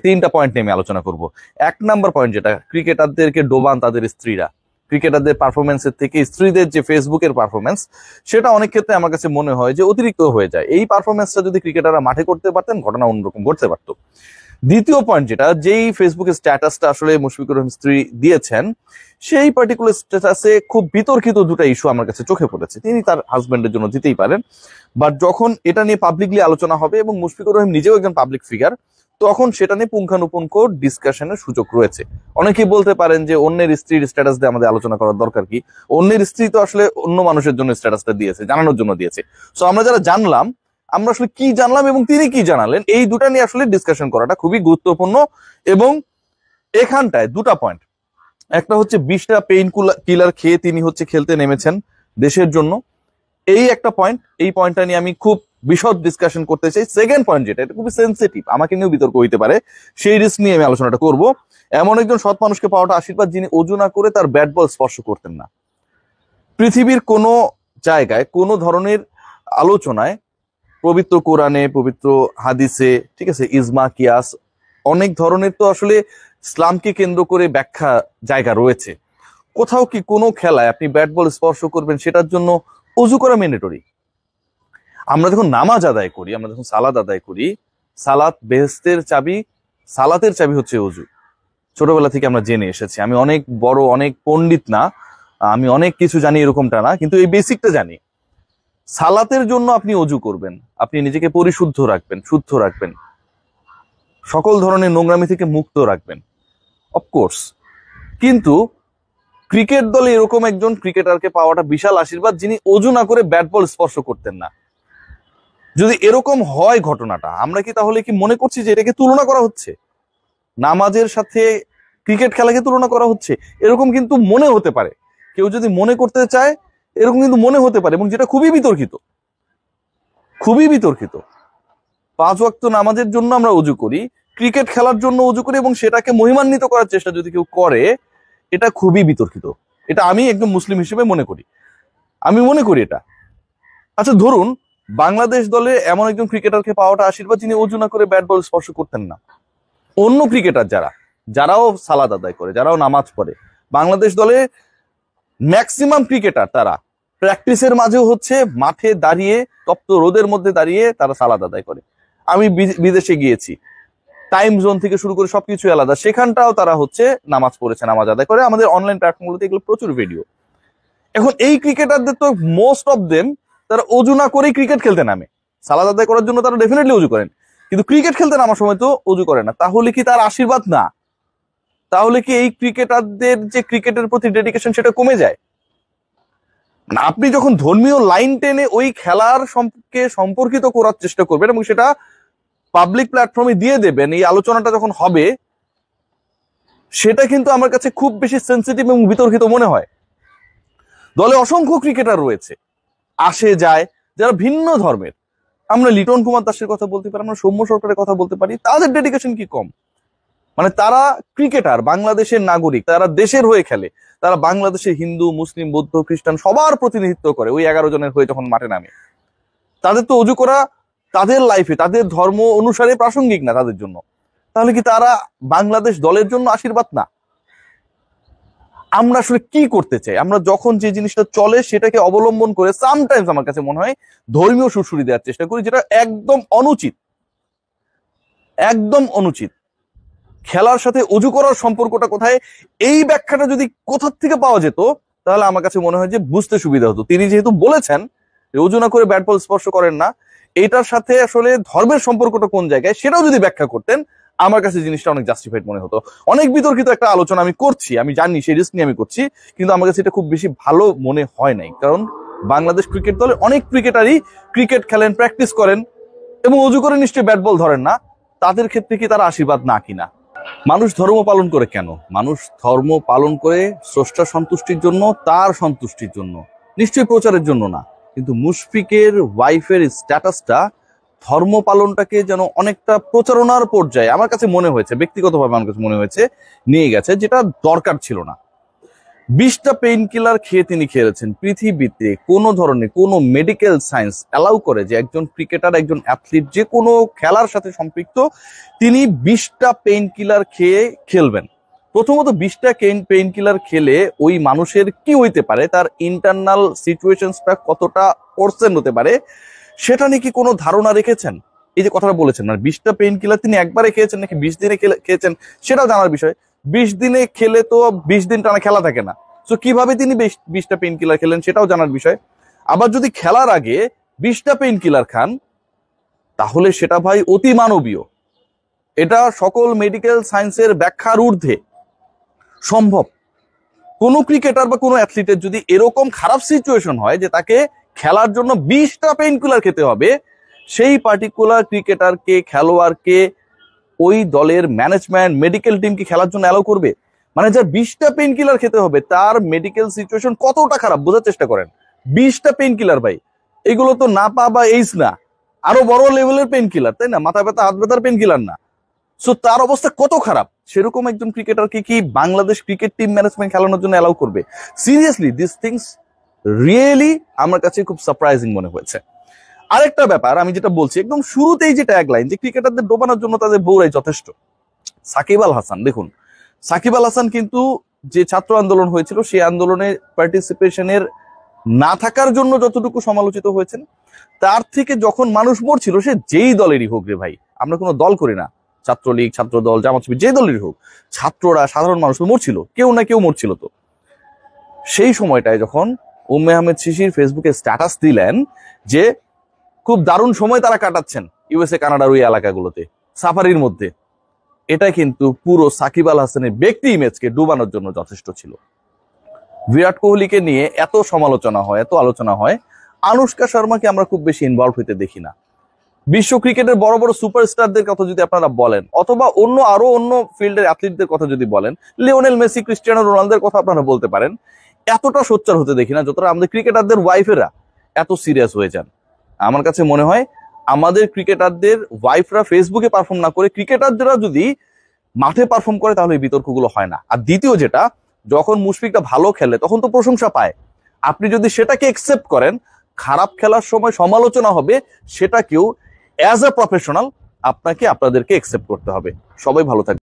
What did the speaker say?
তিনটা পয়েন্ট নিয়ে আমি আলোচনা করব। 1 নাম্বার পয়েন্ট যেটা, ক্রিকেটারদেরকে ডোবান তাদের স্ত্রীরা। ক্রিকেটারদের পারফরমেন্সের থেকে স্ত্রীদের যে ফেসবুকের পারফরমেন্স, সেটা অনেক ক্ষেত্রে আমার কাছে মনে হয় যে অতিরিক্ত হয়ে যায়। এই পারফরমেন্সটা যদি ক্রিকেটাররা মাঠে করতে পারতেন, ঘটনা অন্যরকম ঘটতে পারত। দ্বিতীয় পয়েন্ট যেটা, যেই ফেসবুকের স্ট্যাটাসটা আসলে মুশফিকুর রহিম স্ত্রী দিয়েছেন, সেই পার্টিকুলার স্ট্যাটাসে খুব বিতর্কিত দুটো ইস্যু আমার কাছে চোখে পড়েছে। তিনি তার হাজবেন্ডের জন্য দিতেই পারেন, বাট যখন এটা নিয়ে পাবলিকলি আলোচনা হবে এবং মুশফিকুর রহিম নিজেও একজন পাবলিক ফিগার, তখন সেটা নিয়ে পুঙ্খানুপুঙ্খ ডিসকাশনের সুযোগ রয়েছে। অনেকেই বলতে পারেন যে অন্যের স্ত্রীর স্ট্যাটাস দিয়ে আমাদের আলোচনা করার দরকার কি? অন্যের স্ত্রী তো আসলে অন্য মানুষের জন্য স্ট্যাটাসটা দিয়েছে, জানানোর জন্য দিয়েছে। সো আমরা যারা জানলাম, আমরা আসলে কি জানলাম এবং তিনি কি জানালেন, এই দুটা নিয়ে আসলে ডিসকাশন করাটা খুবই গুরুত্বপূর্ণ। এবং এখানটায় দুটা পয়েন্ট, একটা হচ্ছে 20টা পেইন কিলার খেয়ে তিনি হচ্ছে খেলতে নেমেছেন দেশের জন্য, এই একটা পয়েন্ট। এই পয়েন্টটা নিয়ে আমি খুব বিশদ ডিসকাশন করতে চাই। সেকেন্ড পয়েন্ট যেটা, এটা খুবই সেন্সিটিভ, আমাকে নিয়েও বিতর্ক হইতে পারে, সেই রিস্ক নিয়ে আমি আলোচনাটা করব। এমন একজন সৎ মানুষকে পাওয়াটা আশীর্বাদ, যিনি অজু না করে তার ব্যাট বল স্পর্শ করতেন না। পৃথিবীর কোনো জায়গায় কোনো ধরনের আলোচনায়, পবিত্র কোরআনে, পবিত্র হাদিসে, ঠিক আছে, ইজমা, কিয়াস, অনেক ধরনের তো আসলে ইসলামকে কেন্দ্র করে ব্যাখ্যা জায়গা রয়েছে। কোথাও কি কোনো খেলায় আপনি ব্যাট বল স্পর্শ করবেন সেটার জন্য অজু করা ম্যান্ডেটরি? আমরা যখন নামাজ আদায় করি, আমরা যখন সালাত আদায় করি, সালাত বেহেশতের চাবি, সালাতের চাবি হচ্ছে অজু। ছোটবেলা থেকে আমরা জেনে এসেছি। আমি অনেক বড়, অনেক পণ্ডিত না, আমি অনেক কিছু জানি এরকমটা না, কিন্তু এই বেসিকটা জানি। সালাতের জন্য আপনি অজু করবেন, আপনি নিজেকে পরিশুদ্ধ রাখবেন, শুদ্ধ রাখবেন, সকল ধরনের নোংরামি থেকে মুক্ত রাখবেন, অফকোর্স। কিন্তু ক্রিকেট দলে এরকম একজন ক্রিকেটারকে পাওয়াটা বিশাল আশীর্বাদ, যিনি অজু না করে ব্যাট বল স্পর্শ করতেন না। যদি এরকম হয় ঘটনাটা, আমরা কি তাহলে কি মনে করছি যে এটাকে তুলনা করা হচ্ছে, নামাজের সাথে ক্রিকেট খেলাকে তুলনা করা হচ্ছে? এরকম কিন্তু মনে হতে পারে, কেউ যদি মনে করতে চায় এরকম কিন্তু মনে হতে পারে, এবং যেটা খুবই বিতর্কিত, খুবই বিতর্কিত। 5 ওয়াক্ত নামাজের জন্য আমরা অজু করি, ক্রিকেট খেলার জন্য অজু করি, এবং সেটাকে মহিমান্বিত করার চেষ্টা যদি কেউ করে, এটা খুবই বিতর্কিত। এটা আমি একদম মুসলিম হিসেবে মনে করি, আমি মনে করি এটা। আচ্ছা, ধরুন বাংলাদেশ দলে এমন একজন ক্রিকেটারকে পাওয়াটা আশীর্বাদ, যিনি অজু না করে ব্যাট বল স্পর্শ করতেন না। অন্য ক্রিকেটার যারাও সালাদ আদায় করে, যারাও নামাজ পড়ে, বাংলাদেশ দলে ম্যাক্সিমাম ক্রিকেটার তারা প্র্যাকটিসের মাঝেও হচ্ছে মাঠে দাঁড়িয়ে, তপ্ত রোদের মধ্যে দাঁড়িয়ে তারা সালাদ আদায় করে। আমি বিদেশে গিয়েছি, টাইম জোন থেকে শুরু করে সবকিছু আলাদা, সেখানটাও তারা হচ্ছে নামাজ পড়েছে, নামাজ আদায় করে। আমাদের অনলাইন প্ল্যাটফর্মগুলোতে এগুলো প্রচুর ভিডিও। এখন এই ক্রিকেটারদের তো মোস্ট অফ দেম তারা অজু না করেই ক্রিকেট খেলতে নামে। সালাদ আদায় করার জন্য তারা ডেফিনেটলি অজু করেন, কিন্তু ক্রিকেট খেলতে নামার সময় তো অজু করে না। তাহলে কি তার আশীর্বাদ না? তাহলে কি এই ক্রিকেটারদের যে ক্রিকেটের প্রতি ডেডিকেশন সেটা কমে যায়? আপনি যখন ধর্মীয় লাইন টেনে ওই খেলার সঙ্গে সম্পর্কিত করার চেষ্টা করবেন এবং সেটা পাবলিক প্ল্যাটফর্মে দিয়ে দেবেন, এই আলোচনাটা যখন হবে, সেটা কিন্তু আমার কাছে খুব বেশি সেন্সিটিভ এবং বিতর্কিত মনে হয়। দলে অসংখ্য ক্রিকেটার রয়েছে, আসে যায়, যারা ভিন্ন ধর্মের। আমরা লিটন কুমার দাসের কথা বলতে পারি, আমরা সৌম্য সরকারের কথা বলতে পারি, তাদের ডেডিকেশন কি কম? মানে তারা ক্রিকেটার, বাংলাদেশের নাগরিক, তারা দেশের হয়ে খেলে, তারা বাংলাদেশের হিন্দু, মুসলিম, বৌদ্ধ, খ্রিস্টান সবার প্রতিনিধিত্ব করে ওই 11 জনের হয়ে যখন মাঠে নামে। তাদের তো অজু করা তাদের লাইফে, তাদের ধর্ম অনুসারে প্রাসঙ্গিক না তাদের জন্য। তাহলে কি তারা বাংলাদেশ দলের জন্য আশীর্বাদ না? আমরা আসলে কি করতে চাই? আমরা যখন যে জিনিসটা চলে সেটাকে অবলম্বন করে সামটাইমস আমার কাছে মনে হয় ধর্মীয় সুরসুরি দেওয়ার চেষ্টা করি, যেটা একদম অনুচিত, একদম অনুচিত। খেলার সাথে অজু করার সম্পর্কটা কোথায়, এই ব্যাখ্যাটা যদি কোথার থেকে পাওয়া যেত, তাহলে আমার কাছে মনে হয় যে বুঝতে সুবিধা হতো। তিনি যেহেতু বলেছেন অজু না করে ব্যাট বল স্পর্শ করেন না, এটার সাথে আসলে ধর্মের সম্পর্কটা কোন জায়গায় সেটাও যদি ব্যাখ্যা করতেন, আমার কাছে জিনিসটা অনেক জাস্টিফাইড মনে হতো। অনেক বিতর্কিত একটা আলোচনা আমি করছি, আমি জানি সেই রিস্ক নিয়ে আমি করছি, কিন্তু আমার কাছে এটা খুব বেশি ভালো মনে হয় নাই। কারণ বাংলাদেশ ক্রিকেট দলে অনেক ক্রিকেটারই ক্রিকেট খেলেন, প্র্যাকটিস করেন এবং অজু করে নিশ্চয়ই ব্যাট বল ধরেন না। তাদের ক্ষেত্রে কি তারা আশীর্বাদ না কিনা? মানুষ ধর্ম পালন করে কেন? মানুষ ধর্ম পালন করে স্রষ্টার সন্তুষ্টির জন্য, তার সন্তুষ্টির জন্য, নিশ্চয়ই প্রচারের জন্য না। কিন্তু মুশফিকের ওয়াইফের স্ট্যাটাসটা ধর্ম পালনটাকে যেন অনেকটা প্রচারণার পর্যায়ে আমার কাছে মনে হয়েছে, ব্যক্তিগতভাবে আমার কাছে মনে হয়েছে নিয়ে গেছে, যেটা দরকার ছিল না। 20টা পেইন কিলার খেয়ে তিনি খেলেছেন। পৃথিবীতে কোনো ধরনের কোনো মেডিকেল সায়েন্স অ্যালাউ করে যে একজন ক্রিকেটার, একজন অ্যাথলিট যে কোনো খেলার সাথে সম্পৃক্ত, তিনি 20টা পেইন কিলার খেয়ে খেলবেন? প্রথমত 20টা পেইন কিলার খেলে ওই মানুষের কি হইতে পারে, তার ইন্টারনাল সিচুয়েশনসটা কতটা ওরসেন হতে পারে, সেটা নিয়ে কি কোনো ধারণা রেখেছেন? এই যে কথাটা বলেছেন, মানে 20টা পেইন কিলার তিনি একবারে খেয়েছেন নাকি 20 দিনে খেয়েছেন সেটাও জানার বিষয়। 20 দিনে খেলে তো 20 দিন টানা খেলা থাকে না, তো কিভাবে তিনি 20টা পেইন কিলার খেলেন সেটাও জানার বিষয়। আবার যদি খেলার আগে 20টা পেইন কিলার খান, তাহলে সেটা ভাই অতি মানবীয়। এটা সকল মেডিকেল সায়েন্সের ব্যাখ্যার ঊর্ধ্বে সম্ভব। কোনো ক্রিকেটার বা কোনো অ্যাথলিটের যদি এরকম খারাপ সিচুয়েশন হয় যে তাকে খেলার জন্য 20টা পেইন কিলার খেতে হবে, সেই পার্টিকুলার ক্রিকেটারকে, খেলোয়াড়কে ওই দলের ম্যানেজমেন্ট, মেডিকেল টিম কি খেলার জন্য অ্যালাউ করবে? মানে যার 20টা পেইন কিলার খেতে হবে তার মেডিকেল সিচুয়েশন কতটা খারাপ বোঝার চেষ্টা করেন। 20টা পেইন কিলার ভাই, এগুলো তো নাপা বা এইস না, আরো বড় লেভেলের পেইন কিলার, তাই না? মাথা ব্যথা, হাত ব্যথার পেইন কিলার না। সো তার অবস্থা কত খারাপ, সেরকম একজন ক্রিকেটারকে কি বাংলাদেশ ক্রিকেট টিম ম্যানেজমেন্ট খেলানোর জন্য অ্যালাউ করবে? সিরিয়াসলি দিস থিংস রিয়েলি আমার কাছে খুব সারপ্রাইজিং মনে হয়েছে। আরেকটা ব্যাপার আমি যেটা বলছি, একদম শুরুতেই যে ট্যাগলাইন যে ক্রিকেটারদের ডোবানোর জন্য তাদের বউরাই যথেষ্ট। সাকিব আল হাসান, দেখুন সাকিব আল হাসান কিন্তু যে ছাত্র আন্দোলন হয়েছিল সেই আন্দোলনে পার্টিসিপেশনের না থাকার জন্য যতটুকু সমালোচিত হয়েছেন, তার থেকে যখন মানুষ মরছিল, সে যেই দলেরই হোক রে ভাই, আমরা কোনো দল করি না, ছাত্রলীগ, ছাত্র দল, জামাত শিবির, যে দলেরই হোক, ছাত্ররা, সাধারণ মানুষ মরছিল, কেউ না কেউ মরছিল। তো সেই সময়টায় যখন উম্মে আহমেদ শিশির ফেসবুকে স্ট্যাটাস দিলেন যে খুব দারুণ সময় তারা কাটাচ্ছেন ইউএসএ, কানাডার ওই এলাকাগুলোতে সাফারির মধ্যে, এটা কিন্তু পুরো সাকিব আল হাসানের ব্যক্তি ইমেজকে ডুবানোর জন্য যথেষ্ট ছিল। বিরাট কোহলিকে নিয়ে এত সমালোচনা হয়, এত আলোচনা হয়, আনুষ্কা শর্মাকে আমরা খুব বেশি ইনভলভ হইতে দেখি না। বিশ্ব ক্রিকেটের বড় বড় সুপারস্টারদের কথা যদি আপনারা বলেন, অথবা অন্য ফিল্ডের অ্যাথলিটদের কথা যদি বলেন, লিওনেল মেসি, ক্রিস্টিয়ানো রোনালদোর কথা আপনারা বলতে পারেন, এতটা সোচ্চার হতে দেখি না যতটা আমাদের ক্রিকেটারদের ওয়াইফেরা এত সিরিয়াস হয়ে যান। আমার কাছে মনে হয় আমাদের ক্রিকেটারদের ওয়াইফরা ফেসবুকে পারফর্ম না করে ক্রিকেটাররা যদি মাঠে পারফর্ম করে তাহলে এই বিতর্কগুলো হয় না। আর দ্বিতীয় যেটা, যখন মুশফিকটা ভালো খেলে তখন তো প্রশংসা পায়, আপনি যদি সেটাকে একসেপ্ট করেন, খারাপ খেলার সময় সমালোচনা হবে, সেটাকেও অ্যাজ এ প্রফেশনাল আপনাদেরকে একসেপ্ট করতে হবে। সবাই ভালো থাকবে।